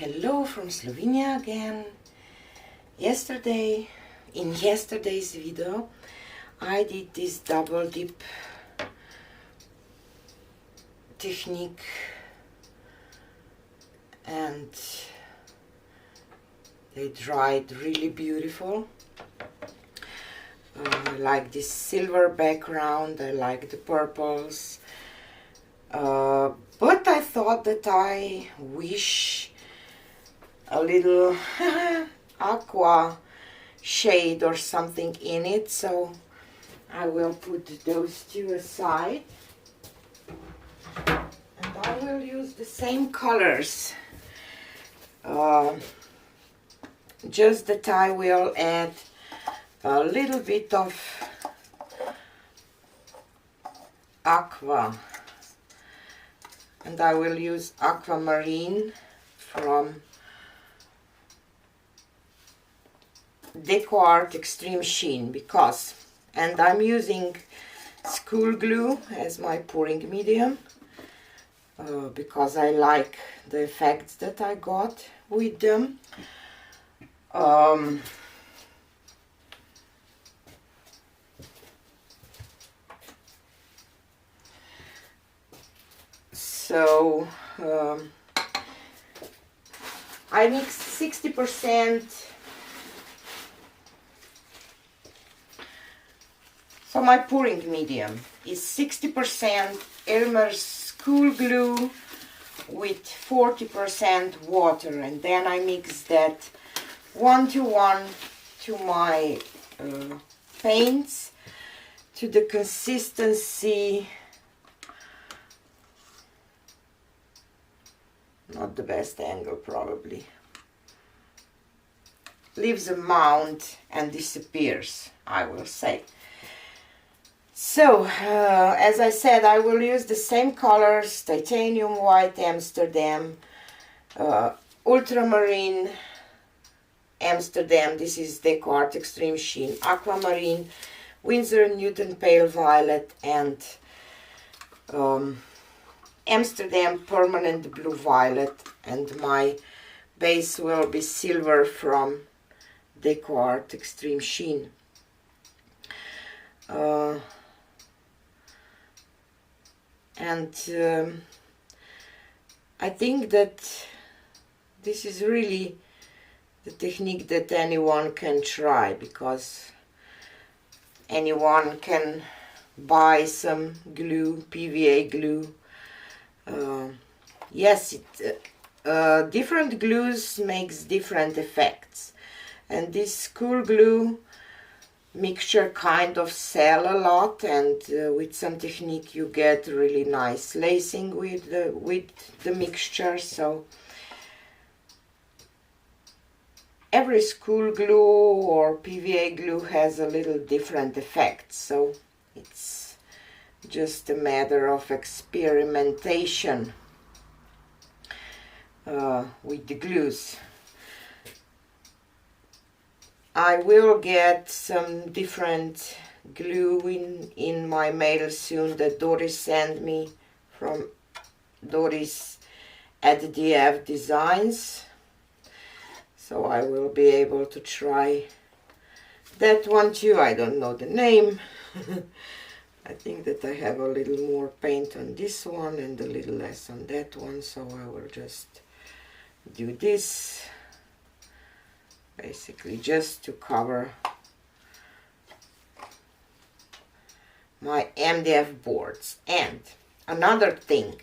Hello from Slovenia again. In yesterday's video, I did this double dip technique and they dried really beautiful. I like this silver background, I like the purples, but I thought that I wish a little aqua shade or something in it, so I will put those two aside and I will use the same colors, just that I will add a little bit of aqua, and I will use Aquamarine from DecoArt Extreme Sheen and I'm using school glue as my pouring medium because I like the effects that I got with them. So I mix 60%. So my pouring medium is 60% Elmers School glue with 40% water, and then I mix that 1:1 to my paints to the consistency. Not the best angle probably. Leaves a mound and disappears, I will say. So, as I said, I will use the same colors: Titanium, White, Amsterdam, Ultramarine, Amsterdam, this is DecoArt Extreme Sheen, Aquamarine, Windsor Newton Pale Violet, and Amsterdam Permanent Blue Violet, and my base will be silver from DecoArt Extreme Sheen. I think that this is really the technique that anyone can try, because anyone can buy some glue, PVA glue. Yes, different glues makes different effects, and this school glue mixture kind of sell a lot, and with some technique you get really nice lacing with the mixture. So every school glue or PVA glue has a little different effect, so it's just a matter of experimentation with the glues. I will get some different glue in my mail soon that Doris sent me from Doris at DF Designs, so I will be able to try that one too. I don't know the name. I think that I have a little more paint on this one and a little less on that one, so I will just do this basically just to cover my MDF boards. And another thing,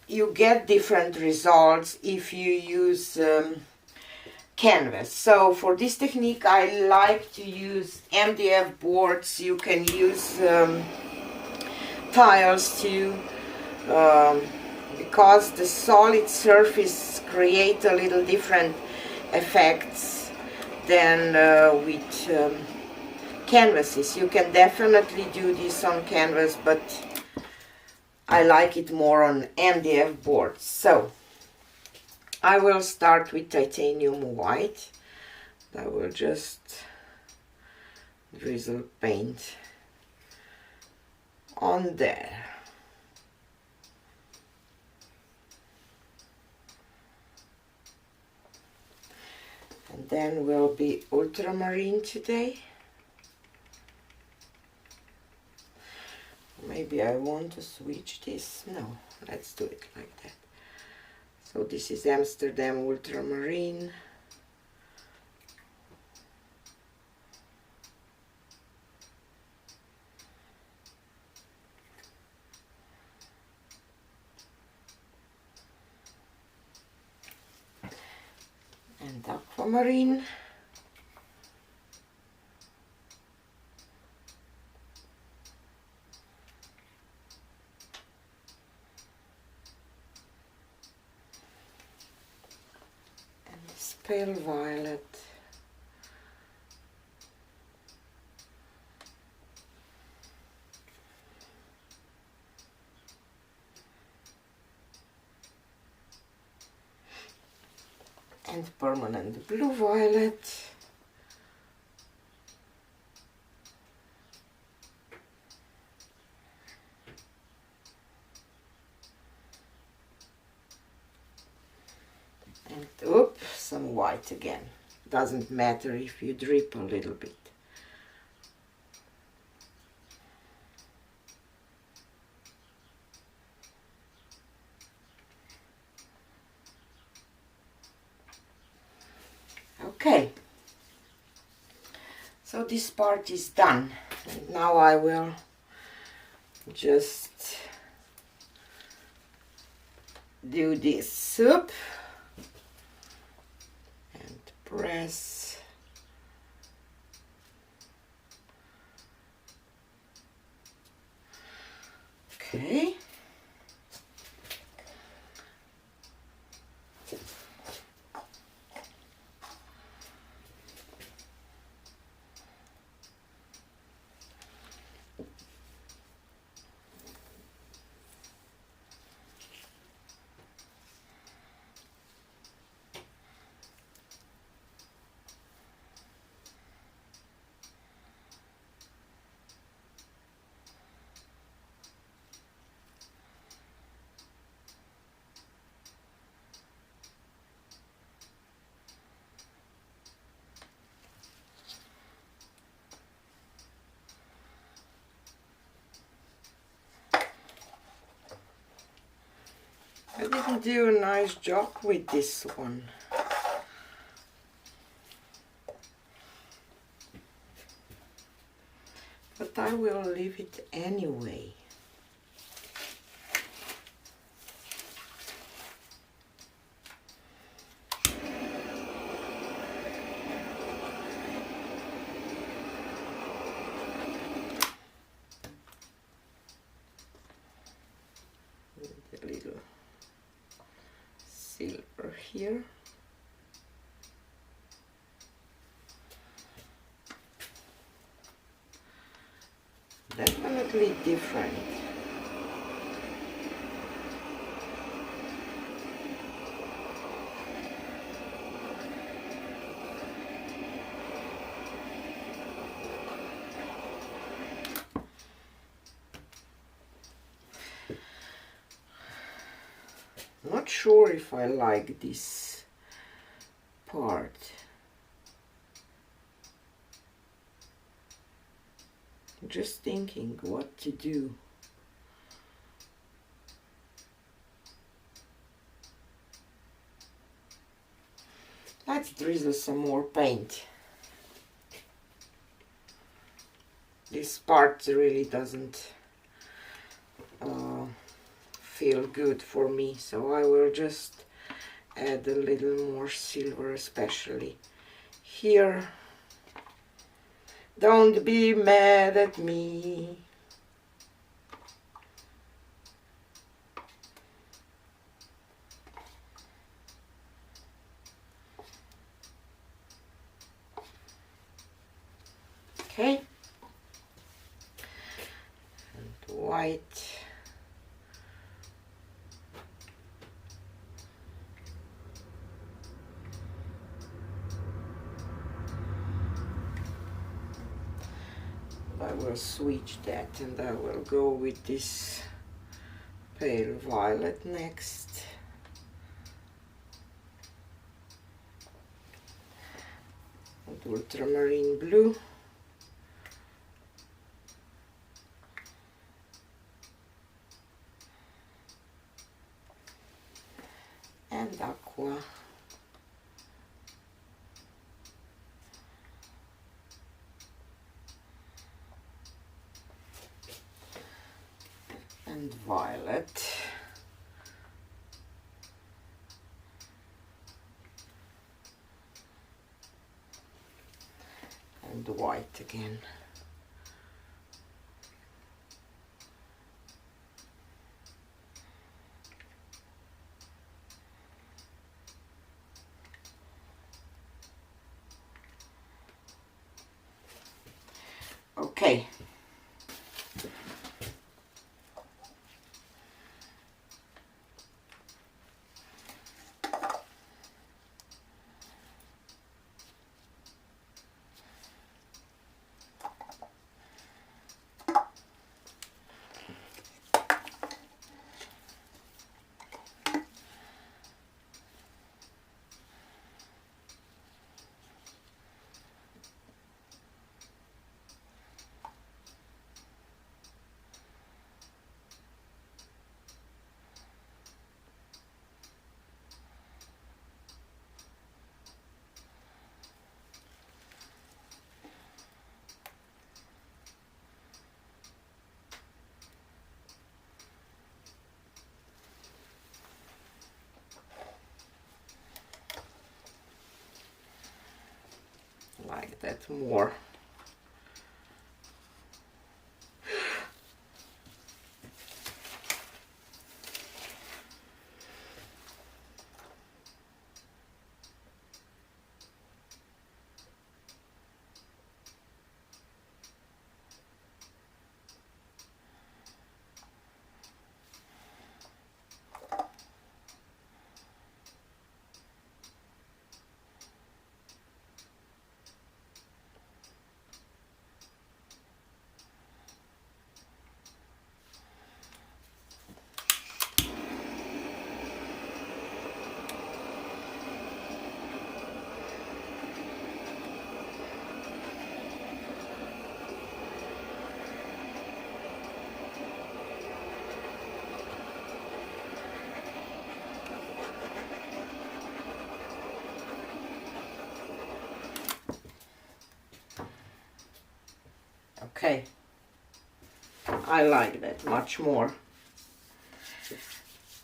you get different results if you use canvas. So for this technique I like to use MDF boards. You can use tiles too, because the solid surface create a little different effects than with canvases. You can definitely do this on canvas, but I like it more on MDF boards. So I will start with titanium white. I will just drizzle paint on there. then will be Ultramarine today. Maybe I want to switch this. No, let's do it like that. So this is Amsterdam Ultramarine. And Aquamarine. Pale violet. And permanent blue violet. And oops, some white again. Doesn't matter if you drip a little bit. Okay, so this part is done, and now I will just do this soup and press. Okay. I didn't do a nice job with this one. But I will leave it anyway. With a little silver here. Definitely different. Not sure if I like this part. Just thinking what to do. Let's drizzle some more paint. This part really doesn't feel good for me, so I will just add a little more silver, especially here. Don't be mad at me. Okay. And white. I will switch that and I will go with this pale violet next. and ultramarine blue. And aqua. And violet. And white again. Okay. Like that more. Okay, I like that much more.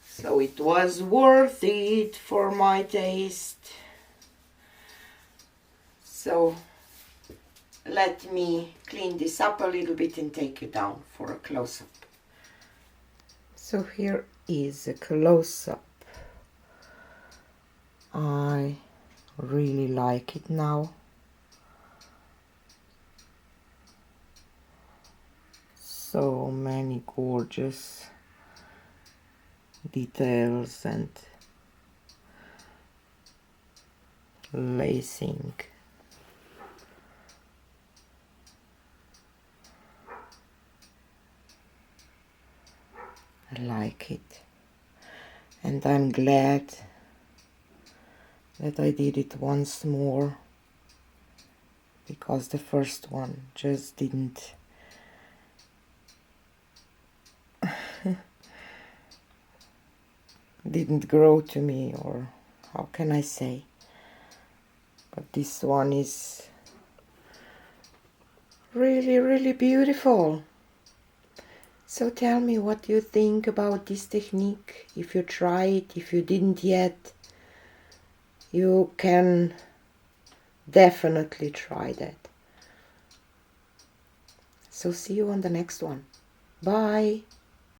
So it was worth it for my taste. So let me clean this up a little bit and take you down for a close-up. So here is a close-up. I really like it now. So many gorgeous details and lacing. I like it, and I'm glad that I did it once more, because the first one just didn't grow to me, or how can I say, but this one is really beautiful. So tell me what you think about this technique. If you try it, if you didn't yet, you can definitely try that. So see you on the next one. Bye.